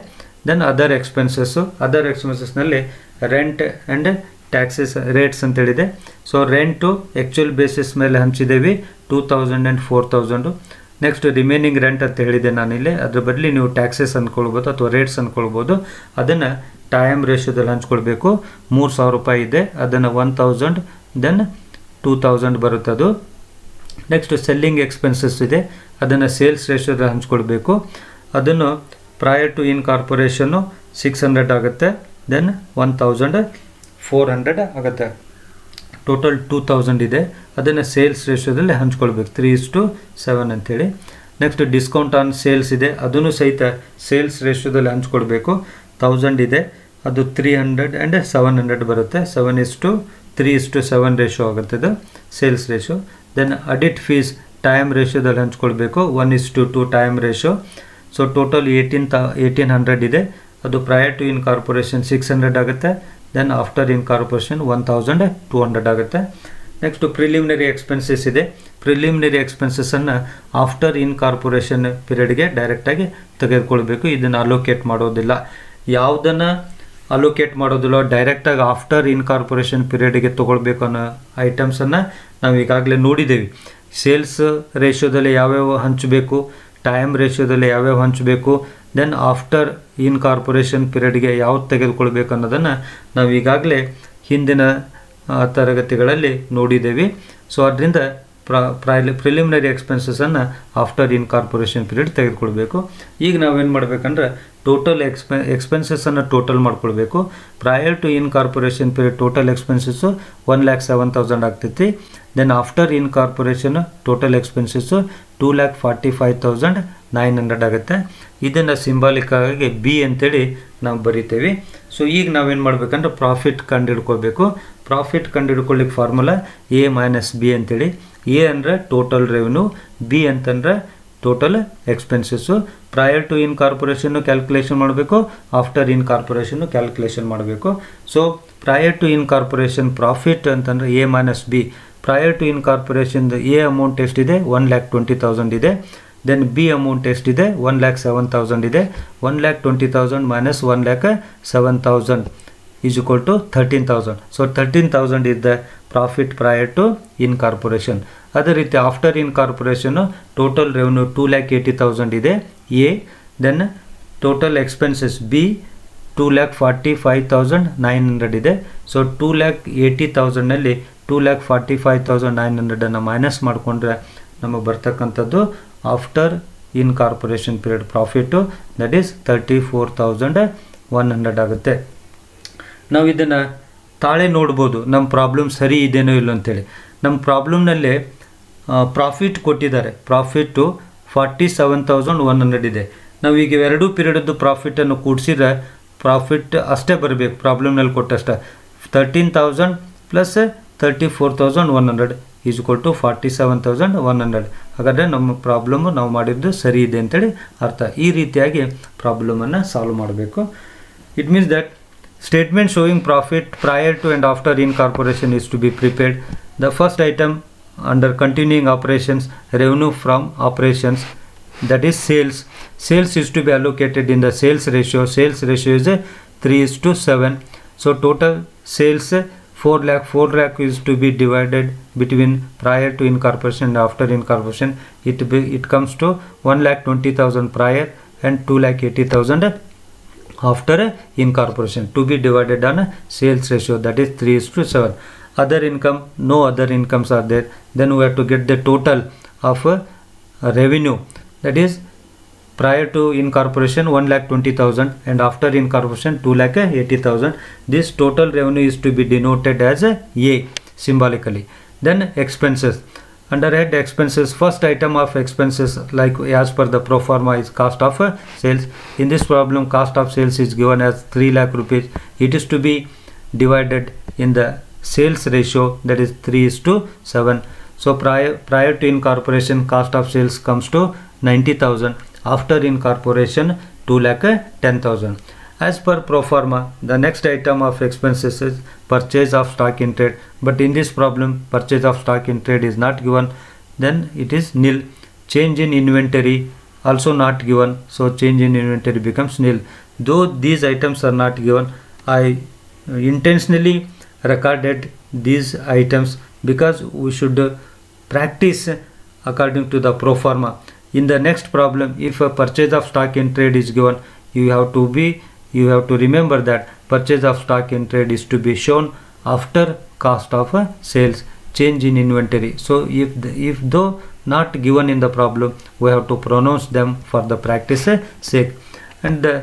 Then other expenses. ಅದರ್ ಎಕ್ಸ್ಪೆನ್ಸಸ್ನಲ್ಲಿ ರೆಂಟ್ ಆ್ಯಂಡ್ ಟ್ಯಾಕ್ಸಸ್ ರೇಟ್ಸ್ ಅಂತೇಳಿದೆ. ಸೊ ರೆಂಟು ಆ್ಯಕ್ಚುಯಲ್ ಬೇಸಿಸ್ ಮೇಲೆ ಹಂಚಿದ್ದೇವೆ 2,000 and 4,000. ನೆಕ್ಸ್ಟ್ ರಿಮೈನಿಂಗ್ ರೆಂಟ್ ಅಂತ ಹೇಳಿದೆ ನಾನಿಲ್ಲಿ. ಅದ್ರ ಬದಲಿ ನೀವು ಟ್ಯಾಕ್ಸಸ್ ಅಂದ್ಕೊಳ್ಬೋದು ಅಥವಾ ರೇಟ್ಸ್ ಅಂದ್ಕೊಳ್ಬೋದು. ಅದನ್ನು ಟೈಮ್ ರೇಷ್ಯೋದಲ್ಲಿ ಹಂಚ್ಕೊಳ್ಬೇಕು. 3,000 ರೂಪಾಯಿ ಇದೆ, ಅದನ್ನು 1,000 ದೆನ್ 2,000 ಬರುತ್ತೆ ಅದು. ನೆಕ್ಸ್ಟ್ ಸೆಲ್ಲಿಂಗ್ ಎಕ್ಸ್ಪೆನ್ಸಸ್ ಇದೆ, ಅದನ್ನು ಸೇಲ್ಸ್ ರೇಷ್ಯೋದಲ್ಲಿ ಹಂಚ್ಕೊಳ್ಬೇಕು. ಅದನ್ನು ಪ್ರಯರ್ ಟು ಇನ್ಕಾರ್ಪೊರೇಷನ್ನು 600 ಆಗುತ್ತೆ. ದೆನ್ 1,400 ಆಗುತ್ತೆ. ಟೋಟಲ್ 2,000 ಇದೆ, ಅದನ್ನು ಸೇಲ್ಸ್ ರೇಷ್ಯೋದಲ್ಲಿ ಹಂಚ್ಕೊಳ್ಬೇಕು 3:7 ಅಂತೇಳಿ. ನೆಕ್ಸ್ಟ್ ಡಿಸ್ಕೌಂಟ್ ಆನ್ ಸೇಲ್ಸ್ ಇದೆ, ಅದನ್ನು ಸಹಿತ ಸೇಲ್ಸ್ ರೇಷ್ಯೋದಲ್ಲಿ ಹಂಚ್ಕೊಳ್ಬೇಕು. 1,000 ಇದೆ, ಅದು 300 and 700 ಬರುತ್ತೆ. 7:3:7 ರೇಷ್ಯೋ ಆಗುತ್ತೆ ಇದು sales ratio. Then audit fees time ರೇಷ್ಯೋದಲ್ಲಿ ಹಂಚ್ಕೊಳ್ಬೇಕು, 1:2 ಟೈಮ್ ರೇಷ್ಯೋ. ಸೊ ಟೋಟಲ್ 1,800 ಇದೆ. ಅದು ಪ್ರಯರ್ ಟು ಇನ್ಕಾರ್ಪೊರೇಷನ್ 600 ಆಗುತ್ತೆ. ದೆನ್ ಆಫ್ಟರ್ ಇನ್ಕಾರ್ಪೊರೇಷನ್ 1,200 ಆಗುತ್ತೆ. ನೆಕ್ಸ್ಟು ಪ್ರಿಲಿಮಿನರಿ ಎಕ್ಸ್ಪೆನ್ಸಸ್ ಇದೆ. ಪ್ರಿಲಿಮಿನರಿ ಎಕ್ಸ್ಪೆನ್ಸಸ್ಸನ್ನು ಆಫ್ಟರ್ ಇನ್ಕಾರ್ಪೊರೇಷನ್ ಪೀರಿಯಡ್ಗೆ ಡೈರೆಕ್ಟಾಗಿ ತೆಗೆದುಕೊಳ್ಬೇಕು. ಇದನ್ನು ಅಲೋಕೇಟ್ ಮಾಡೋದಿಲ್ಲ. ಯಾವುದನ್ನು ಅಲೋಕೇಟ್ ಮಾಡೋದಿಲ್ಲ, ಡೈರೆಕ್ಟಾಗಿ ಆಫ್ಟರ್ ಇನ್ಕಾರ್ಪೊರೇಷನ್ ಪೀರಿಯಡ್ಗೆ ತೊಗೊಳ್ಬೇಕು ಅನ್ನೋ ಐಟಮ್ಸನ್ನು ನಾವು ಈಗಾಗಲೇ ನೋಡಿದ್ದೇವೆ. ಸೇಲ್ಸ್ ರೇಷ್ಯೋದಲ್ಲಿ ಯಾವ್ಯಾವ ಹಂಚಬೇಕು, ಟೈಮ್ ರೇಷ್ಯೋದಲ್ಲಿ ಯಾವ್ಯಾವ ಹಂಚಬೇಕು, ದೆನ್ ಆಫ್ಟರ್ ಇನ್ಕಾರ್ಪೊರೇಷನ್ ಪೀರಿಯಡ್ಗೆ ಯಾವ್ದು ತೆಗೆದುಕೊಳ್ಬೇಕು ಅನ್ನೋದನ್ನು ನಾವು ಈಗಾಗಲೇ ಹಿಂದಿನ ತರಗತಿಗಳಲ್ಲಿ ನೋಡಿದ್ದೇವೆ. ಸೊ ಅದರಿಂದ ಪ್ರಿಲಿಮಿನರಿ ಎಕ್ಸ್ಪೆನ್ಸಸ್ಸನ್ನು ಆಫ್ಟರ್ ಇನ್ಕಾರ್ಪೊರೇಷನ್ ಪೀರಿಯಡ್ ತೆಗೆದುಕೊಳ್ಬೇಕು. ಈಗ ನಾವೇನು ಮಾಡಬೇಕಂದ್ರೆ ಟೋಟಲ್ ಎಕ್ಸ್ಪೆನ್ಸಸ್ಸನ್ನು ಟೋಟಲ್ ಮಾಡ್ಕೊಳ್ಬೇಕು. Prior to incorporation period total expenses 1,07,000 ಆಗ್ತೈತಿ. Then after incorporation total expenses 2,45,900 ಆಗುತ್ತೆ. ಇದನ್ನು ಸಿಂಬಾಲಿಕ್ಕಾಗಿ ಬಿ ಅಂತೇಳಿ ನಾವು ಬರಿತೇವೆ. ಸೊ ಈಗ ನಾವೇನು ಮಾಡಬೇಕಂದ್ರೆ ಪ್ರಾಫಿಟ್ ಕಂಡುಹಿಡ್ಕೊಳ್ಬೇಕು. ಪ್ರಾಫಿಟ್ ಕಂಡುಹಿಡ್ಕೊಳ್ಳಿಕ್ಕೆ ಫಾರ್ಮುಲಾ ಎ ಮೈನಸ್ ಬಿ ಅಂತೇಳಿ. ಎ ಅಂದರೆ ಟೋಟಲ್ ರೆವೆನ್ಯೂ, ಬಿ ಅಂತಂದರೆ total expenses. Prior to incorporation calculation ಮಾಡಬೇಕು, ಆಫ್ಟರ್ ಇನ್ಕಾರ್ಪೊರೇಷನ್ನು ಕ್ಯಾಲ್ಕುಲೇಷನ್ ಮಾಡಬೇಕು. So prior to incorporation profit ಅಂತಂದರೆ A minus B. prior to incorporation the A amount ಎಷ್ಟಿದೆ 1,20,000 ಇದೆ. Then B amount ಎಷ್ಟಿದೆ 1,07,000 ಇದೆ. 1,20,000 minus 1,07,000 is equal to 13,000. So 13,000 is the profit prior to incorporation. ಅದೇ ರೀತಿ after incorporation total revenue 2,80,000 ಇದೆ A. Then total expenses B 2,45,900 ಇದೆ. So 2,80,000ನಲ್ಲಿ 2,45,900 minus ಮಾಡಿಕೊಂಡ್ರೆ ನಮಗೆ ಬರ್ತಕ್ಕಂಥದ್ದು after incorporation period profit that is 34,100 ಆಗುತ್ತೆ. ನಾವು ಇದನ್ನು ತಾಳೆ ನೋಡ್ಬೋದು ನಮ್ಮ ಪ್ರಾಬ್ಲಮ್ ಸರಿ ಇದೆಯೋ ಇಲ್ಲ ಅಂತೇಳಿ. ನಮ್ಮ ಪ್ರಾಬ್ಲಮ್ನಲ್ಲಿ ಪ್ರಾಫಿಟ್ ಕೊಟ್ಟಿದ್ದಾರೆ, ಪ್ರಾಫಿಟ್ಟು 47,100 ಇದೆ. ನಾವು ಈಗ ಎರಡೂ ಪೀರಿಯಡದ್ದು ಪ್ರಾಫಿಟನ್ನು ಕೂಡಿಸಿದ್ರೆ ಪ್ರಾಫಿಟ್ ಅಷ್ಟೇ ಬರಬೇಕು ಪ್ರಾಬ್ಲಮ್ನಲ್ಲಿ ಕೊಟ್ಟಷ್ಟ. 13,000 ಪ್ಲಸ್ 34,100 ಈಸ್ ಈಕ್ವಲ್ ಟು 47,100. ಹಾಗಾದರೆ ನಮ್ಮ ಪ್ರಾಬ್ಲಮ್ಮು ನಾವು ಮಾಡಿದ್ದು ಸರಿ ಇದೆ ಅಂತೇಳಿ ಅರ್ಥ. ಈ ರೀತಿಯಾಗಿ ಪ್ರಾಬ್ಲಮನ್ನು ಸಾಲ್ವ್ ಮಾಡಬೇಕು. It means that statement showing profit prior to and after incorporation is to be prepared. The first item under continuing operations, revenue from operations, that is sales. Sales is to be allocated in the sales ratio. Sales ratio is 3:7. So total sales 4 lakh is to be divided between prior to incorporation and after incorporation. It comes to 1,20,000 prior and 2,80,000 after incorporation to be divided on a sales ratio, that is 3:7. Other income, no other incomes are there. Then we have to get the total of revenue, that is prior to incorporation 1,20,000 and after incorporation 2,80,000. This total revenue is to be denoted as A symbolically. Then expenses. Under head expenses, first item of expenses like as per the pro forma is cost of sales. In this problem cost of sales is given as 3 lakh rupees. It is to be divided in the sales ratio, that is 3:7. So prior to incorporation cost of sales comes to 90,000. After incorporation 2,10,000. As per pro forma, the next item of expenses is purchase of stock in trade. But in this problem, purchase of stock in trade is not given. Then it is nil. Change in inventory also not given. So change in inventory becomes nil. Though these items are not given, I intentionally recorded these items because we should practice according to the pro forma. In the next problem, if a purchase of stock in trade is given, you have to remember that purchase of stock in trade is to be shown after cost of sales, change in inventory. So if though not given in the problem, we have to pronounce them for the practice sake. And the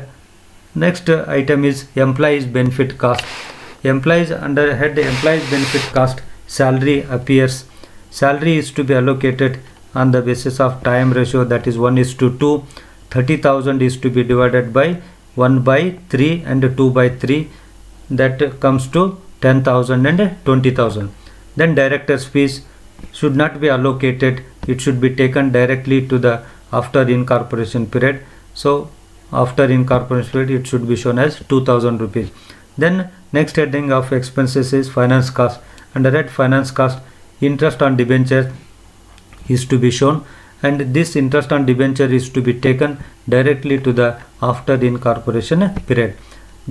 next item is employees benefit cost. Employees, under head employees benefit cost, salary appears. Salary is to be allocated on the basis of time ratio, that is 1:2. 30,000 is to be divided by 1/3 and 2/3, that comes to 10,000 and 20,000. Then directors fees should not be allocated, it should be taken directly to the after incorporation period. So after incorporation period it should be shown as 2,000 rupees. Then next heading of expenses is finance cost. Under that finance cost, interest on debenture is to be shown, and this interest on debenture is to be taken directly to the after incorporation period.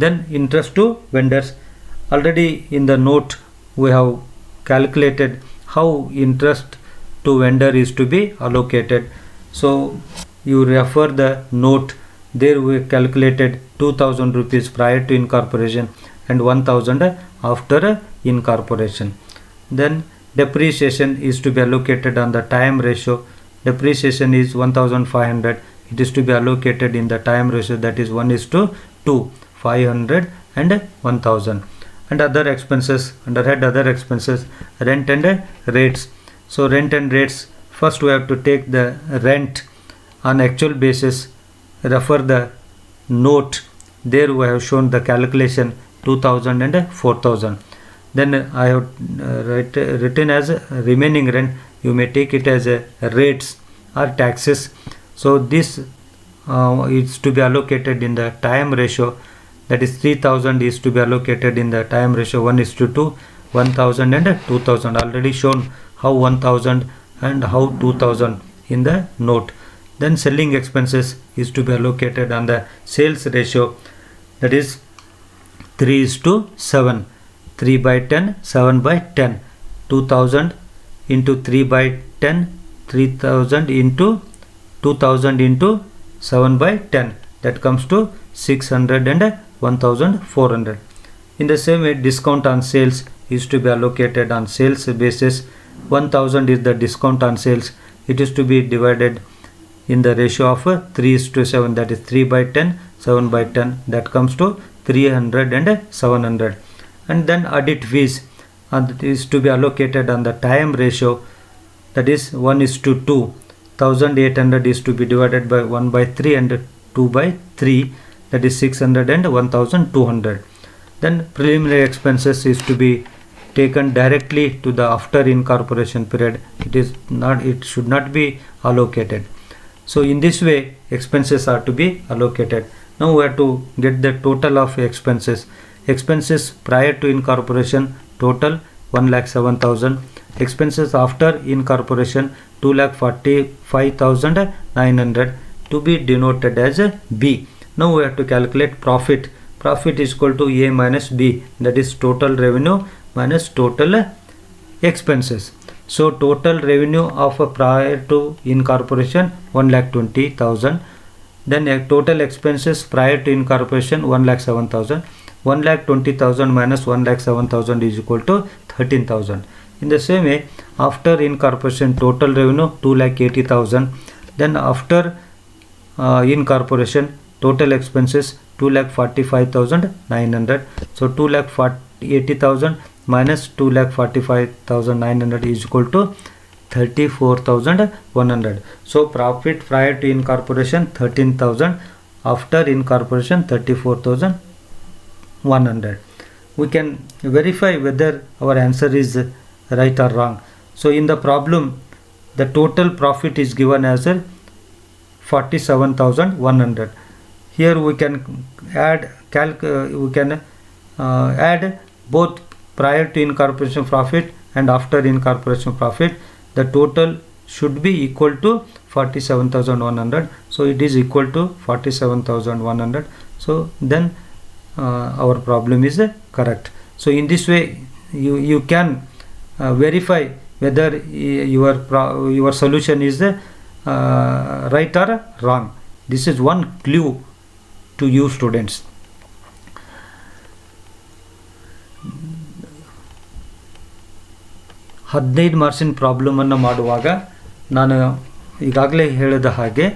Then interest to vendors. Already in the note we have calculated how interest to vendor is to be allocated. So you refer the note, there we calculated 2,000 rupees prior to incorporation and 1,000 after incorporation. Then depreciation is to be allocated on the time ratio. Depreciation is 1,500. It is to be allocated in the time ratio, that is 1:2, 500 and 1,000. And other expenses, under head other expenses, rent and rates. So rent and rates, first we have to take the rent on actual basis. Refer the note, there we have shown the calculation 2,000 and 4,000. Then I have written as remaining rent. You may take it as rates or taxes. So this is to be allocated in the time ratio, that is 3,000 is to be allocated in the time ratio 1:2, 1000 and 2000. Already shown how 1000 and how 2000 in the note. Then selling expenses is to be allocated on the sales ratio, that is 3:7. 3 by 10, 7 by 10. 2000 into 3 by 10, 3000 into 2000 into 7 by 10. That comes to 600 and 1400. In the same way, discount on sales is to be allocated on sales basis. 1000 is the discount on sales. It is to be divided in the ratio of 3:7, that is 3 by 10, 7 by 10. That comes to 300 and 700. And then audit fees is to be allocated on the time ratio, that is 1:2. 1800 is to be divided by 1 by 3 and 2 by 3, that is 600 and 1200. Then preliminary expenses is to be taken directly to the after incorporation period. It should not be allocated. So in this way expenses are to be allocated. Now we have to get the total of expenses. Expenses prior to incorporation total 1,07,000. Expenses after incorporation 2,45,900, to be denoted as a B. Now we have to calculate profit. Profit is equal to A minus B, that is total revenue minus total expenses. So total revenue of prior to incorporation 1,20,000. Then total expenses prior to incorporation 1,07,000. 1,20,000 minus 1,07,000 is equal to 13,000. In the same way, after incorporation total revenue 2,80,000. Then after incorporation total expenses 2,45,900. So 2,80,000 minus 2,45,900 is equal to 34,100. So profit prior to incorporation 13,000, after incorporation 34,100. We can verify whether our answer is right or wrong. So in the problem, the total profit is given as 47,100. Here we can add add both prior to incorporation profit and after incorporation profit. The total should be equal to 47,100. So it is equal to 47,100. So then our problem is correct. So in this way you can verify whether your solution is right or wrong. This is one clue to you students. ಹದಿನೈದು ಮಾರ್ಕ್ಸಿನ ಪ್ರಾಬ್ಲಮನ್ನು ಮಾಡುವಾಗ ನಾನು ಈಗಾಗಲೇ ಹೇಳಿದ ಹಾಗೆ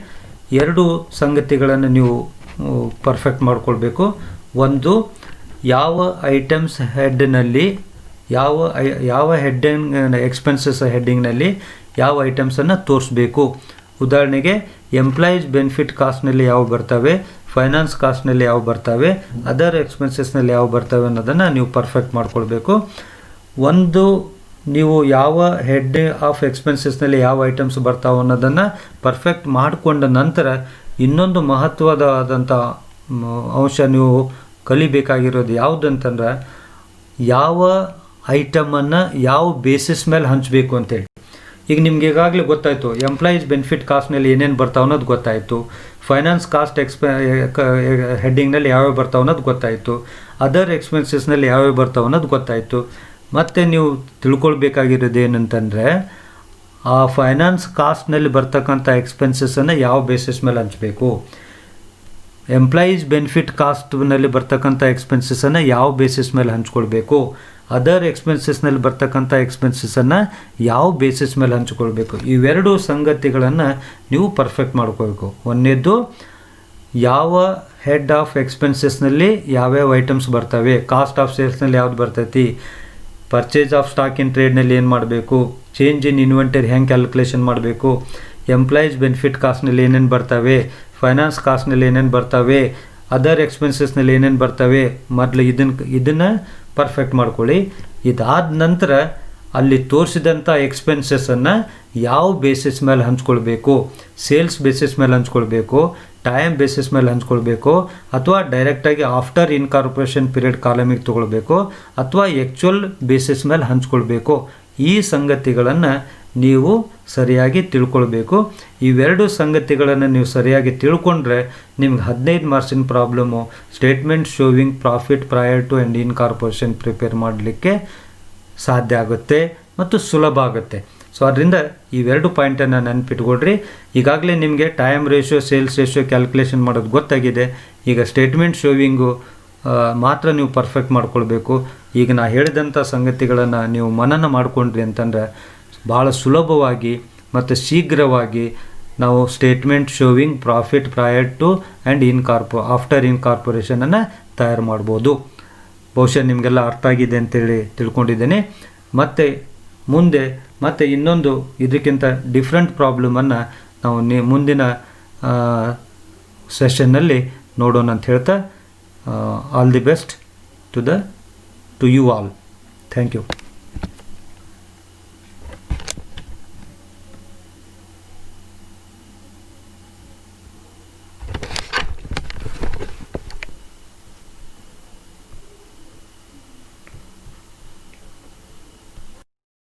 ಎರಡು ಸಂಗತಿಗಳನ್ನು ನೀವು perfect ಮಾಡ್ಕೊಳ್ಬೇಕು. ಒಂದು, ಯಾವ ಐಟಮ್ಸ್ ಹೆಡ್ನಲ್ಲಿ ಯಾವ ಹೆಡ್ಡಿಂಗ್ ಎಕ್ಸ್ಪೆನ್ಸಸ್ ಹೆಡ್ಡಿಂಗ್ನಲ್ಲಿ ಯಾವ ಐಟಮ್ಸನ್ನು ತೋರಿಸ್ಬೇಕು. ಉದಾಹರಣೆಗೆ ಎಂಪ್ಲಾಯೀಸ್ ಬೆನಿಫಿಟ್ ಕಾಸ್ಟ್ನಲ್ಲಿ ಯಾವ ಬರ್ತವೆ, ಫೈನಾನ್ಸ್ ಕಾಸ್ಟ್ನಲ್ಲಿ ಯಾವ ಬರ್ತವೆ, ಅದರ್ ಎಕ್ಸ್ಪೆನ್ಸಸ್ನಲ್ಲಿ ಯಾವ ಬರ್ತವೆ ಅನ್ನೋದನ್ನು ನೀವು ಪರ್ಫೆಕ್ಟ್ ಮಾಡ್ಕೊಳ್ಬೇಕು. ಒಂದು, ನೀವು ಯಾವ ಹೆಡ್ ಆಫ್ ಎಕ್ಸ್ಪೆನ್ಸಸ್ನಲ್ಲಿ ಯಾವ ಐಟಮ್ಸ್ ಬರ್ತಾವೆ ಅನ್ನೋದನ್ನು ಪರ್ಫೆಕ್ಟ್ ಮಾಡಿಕೊಂಡ ನಂತರ ಇನ್ನೊಂದು ಮಹತ್ವದಾದಂಥ ಅಂಶ ನೀವು ಕಲಿಬೇಕಾಗಿರೋದು ಯಾವುದಂತಂದ್ರೆ ಯಾವ ಐಟಮನ್ನು ಯಾವ ಬೇಸಿಸ್ ಮೇಲೆ ಹಂಚಬೇಕು ಅಂತೇಳಿ. ಈಗ ನಿಮ್ಗೆ ಈಗಾಗಲೇ ಗೊತ್ತಾಯಿತು ಎಂಪ್ಲಾಯೀಸ್ ಬೆನಿಫಿಟ್ ಕಾಸ್ಟ್ನಲ್ಲಿ ಏನೇನು ಬರ್ತಾವೆ ಅನ್ನೋದು ಗೊತ್ತಾಯಿತು, ಫೈನಾನ್ಸ್ ಕಾಸ್ಟ್ ಹೆಡ್ಡಿಂಗ್ನಲ್ಲಿ ಯಾವ್ಯಾವ ಬರ್ತಾವೆ ಅನ್ನೋದು ಗೊತ್ತಾಯಿತು, ಅದರ್ ಎಕ್ಸ್ಪೆನ್ಸಸ್ನಲ್ಲಿ ಯಾವ್ಯಾವ ಬರ್ತಾವೆ ಅನ್ನೋದು ಗೊತ್ತಾಯಿತು. ಮತ್ತು ನೀವು ತಿಳ್ಕೊಳ್ಬೇಕಾಗಿರೋದು ಏನಂತಂದರೆ ಆ ಫೈನಾನ್ಸ್ ಕಾಸ್ಟ್ನಲ್ಲಿ ಬರ್ತಕ್ಕಂಥ ಎಕ್ಸ್ಪೆನ್ಸಸ್ಸನ್ನು ಯಾವ ಬೇಸಿಸ್ ಮೇಲೆ ಹಂಚಬೇಕು, ಎಂಪ್ಲಾಯೀಸ್ ಬೆನಿಫಿಟ್ ಕಾಸ್ಟ್ನಲ್ಲಿ ಬರ್ತಕ್ಕಂಥ ಎಕ್ಸ್ಪೆನ್ಸಸ್ಸನ್ನು ಯಾವ ಬೇಸಿಸ್ ಮೇಲೆ ಹಂಚ್ಕೊಳ್ಬೇಕು, ಅದರ್ ಎಕ್ಸ್ಪೆನ್ಸಸ್ನಲ್ಲಿ ಬರ್ತಕ್ಕಂಥ ಎಕ್ಸ್ಪೆನ್ಸಸ್ಸನ್ನು ಯಾವ ಬೇಸಿಸ್ ಮೇಲೆ ಹಂಚ್ಕೊಳ್ಬೇಕು. ಇವೆರಡು ಸಂಗತಿಗಳನ್ನು ನೀವು ಪರ್ಫೆಕ್ಟ್ ಮಾಡ್ಕೋಬೇಕು. ಒಂದನೇದು, ಯಾವ ಹೆಡ್ ಆಫ್ ಎಕ್ಸ್ಪೆನ್ಸಸ್ನಲ್ಲಿ ಯಾವ್ಯಾವ ಐಟಮ್ಸ್ ಬರ್ತವೆ, ಕಾಸ್ಟ್ ಆಫ್ ಸೇಲ್ಸ್ನಲ್ಲಿ ಯಾವ್ದು ಬರ್ತೈತಿ, ಪರ್ಚೇಸ್ ಆಫ್ ಸ್ಟಾಕ್ ಇನ್ ಟ್ರೇಡ್ನಲ್ಲಿ ಏನು ಮಾಡಬೇಕು, ಚೇಂಜ್ ಇನ್ ಇನ್ವೆಂಟರಿ ಹೆಂಗೆ ಕ್ಯಾಲ್ಕುಲೇಷನ್ ಮಾಡಬೇಕು, ಎಂಪ್ಲಾಯೀಸ್ ಬೆನಿಫಿಟ್ ಕಾಸ್ಟ್ನಲ್ಲಿ ಏನೇನು ಬರ್ತವೆ, ಫೈನಾನ್ಸ್ ಕಾಸ್ಟ್ನಲ್ಲಿ ಏನೇನು ಬರ್ತವೆ, ಅದರ್ ಎಕ್ಸ್ಪೆನ್ಸಸ್ನಲ್ಲಿ ಏನೇನು ಬರ್ತವೆ, ಮೊದಲು ಇದನ್ನು ಪರ್ಫೆಕ್ಟ್ ಮಾಡ್ಕೊಳ್ಳಿ. ಇದಾದ ನಂತರ ಅಲ್ಲಿ ತೋರಿಸಿದಂಥ ಎಕ್ಸ್ಪೆನ್ಸಸ್ಸನ್ನು ಯಾವ ಬೇಸಿಸ್ ಮೇಲೆ ಹಂಚ್ಕೊಳ್ಬೇಕು, ಸೇಲ್ಸ್ ಬೇಸಿಸ್ ಮೇಲೆ ಹಂಚ್ಕೊಳ್ಬೇಕು, ಟೈಮ್ ಬೇಸಿಸ್ ಮೇಲೆ ಹಂಚ್ಕೊಳ್ಬೇಕು ಅಥವಾ ಡೈರೆಕ್ಟಾಗಿ ಆಫ್ಟರ್ ಇನ್ಕಾರ್ಪೊರೇಷನ್ ಪೀರಿಯಡ್ ಕಾಲಮಿಗೆ ತೊಗೊಳ್ಬೇಕು ಅಥವಾ ಆ್ಯಕ್ಚುಯಲ್ ಬೇಸಿಸ್ ಮೇಲೆ ಹಂಚ್ಕೊಳ್ಬೇಕು. ಈ ಸಂಗತಿಗಳನ್ನು ನೀವು ಸರಿಯಾಗಿ ತಿಳ್ಕೊಳ್ಬೇಕು. ಇವೆರಡು ಸಂಗತಿಗಳನ್ನು ನೀವು ಸರಿಯಾಗಿ ತಿಳ್ಕೊಂಡ್ರೆ ನಿಮ್ಗೆ 15 ಮಾರ್ಕ್ಸಿನ problem statement showing profit prior to and incorporation prepare ಮಾಡಲಿಕ್ಕೆ ಸಾಧ್ಯ ಆಗುತ್ತೆ ಮತ್ತು ಸುಲಭ ಆಗುತ್ತೆ. ಸೊ ಅದರಿಂದ ಇವೆರಡು ಪಾಯಿಂಟನ್ನು ನೆನಪಿಟ್ಕೊಳ್ರಿ. ಈಗಾಗಲೇ ನಿಮಗೆ time ratio sales ratio calculation ಮಾಡೋದು ಗೊತ್ತಾಗಿದೆ. ಈಗ ಸ್ಟೇಟ್ಮೆಂಟ್ ಶೋವಿಂಗು ಮಾತ್ರ ನೀವು ಪರ್ಫೆಕ್ಟ್ ಮಾಡ್ಕೊಳ್ಬೇಕು. ಈಗ ನಾ ಹೇಳಿದಂಥ ಸಂಗತಿಗಳನ್ನು ನೀವು ಮನನ ಮಾಡಿಕೊಂಡ್ರಿ ಅಂತಂದರೆ ಭಾಳ ಸುಲಭವಾಗಿ ಮತ್ತು ಶೀಘ್ರವಾಗಿ ನಾವು statement showing profit prior to and after ಇನ್ಕಾರ್ಪೊರೇಷನನ್ನು ತಯಾರು ಮಾಡ್ಬೋದು. ಬಹುಶಃ ನಿಮಗೆಲ್ಲ ಅರ್ಥ ಆಗಿದೆ ಅಂತೇಳಿ ತಿಳ್ಕೊಂಡಿದ್ದೇನೆ. ಮುಂದೆ ಇನ್ನೊಂದು ಇದಕ್ಕಿಂತ ಡಿಫ್ರೆಂಟ್ ಪ್ರಾಬ್ಲಮನ್ನು ನಾವು ಮುಂದಿನ ಸೆಷನ್ನಲ್ಲಿ ನೋಡೋಣ ಅಂತ ಹೇಳ್ತಾ all the best to you all. Thank you.